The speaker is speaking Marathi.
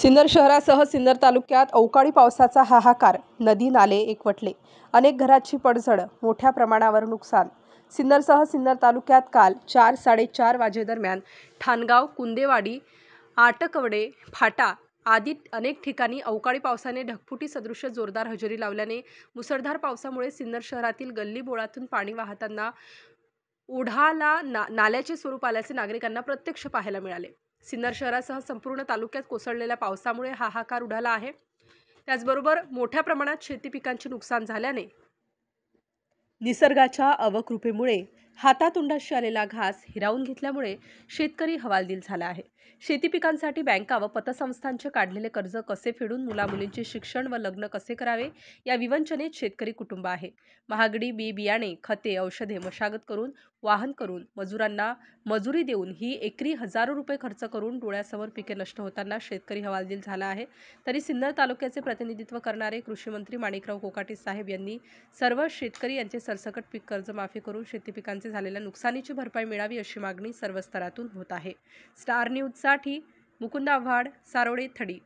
सिन्नर शहरासह सिन्नर तालुक्यात अवकाळी पावसाचा हाहाकार. नदी नाले एकवटले. अनेक घरांची पडझड. मोठ्या प्रमाणावर नुकसान. सिन्नरसह सिन्नर तालुक्यात काल 4-4:30 वाजेदरम्यान ठाणगाव, कुंदेवाडी, आटकवडे, फाटा आदी अनेक ठिकाणी अवकाळी पावसाने ढगफुटी सदृश जोरदार हजेरी लावल्याने मुसळधार पावसामुळे सिन्नर शहरातील गल्ली बोळातून पाणी वाहताना ओढाला नाल्याचे स्वरूप आल्याचे नागरिकांना प्रत्यक्ष पाहायला मिळाले. सिन्नर शहरासह संपूर्ण तालुक्यात कोसळलेल्या पावसामुळे हाहाकार उडाला आहे. त्याचबरोबर मोठ्या प्रमाणात शेती पिकांचे नुकसान झाल्याने निसर्गाच्या अवकृपेमुळे हातातोंडाशी आलेला घास हिरावून घेतल्यामुळे शेतकरी हवालदिल झाला आहे. शेती पिकांसाठी बँका व पतसंस्थांचे काढलेले कर्ज कसे फेडून मुलामुलींचे शिक्षण व लग्न कसे करावे या विवंचनेत शेतकरी कुटुंब आहे. महागडी बियाणे, खते, औषधे मशागत करून, वाहन करून, मजुरांना मजुरी देऊन ही एकरी हजारो रुपये खर्च करून डोळ्यासमोर पिके नष्ट होताना शेतकरी हवालदिल झाला आहे. तरी सिन्नर तालुक्याचे प्रतिनिधित्व करणारे कृषी मंत्री माणिकराव कोकाटे साहेब यांनी सर्व शेतकरी यांचे सरसकट पीक कर्जमाफी करून शेती पिकांचे झालेल्या नुकसानीची भरपाई मिळावी अशी मागणी सर्व स्तरातून होत आहे. स्टार न्यूजसाठी मुकुंद आव्हाड, सारोळे, थडी.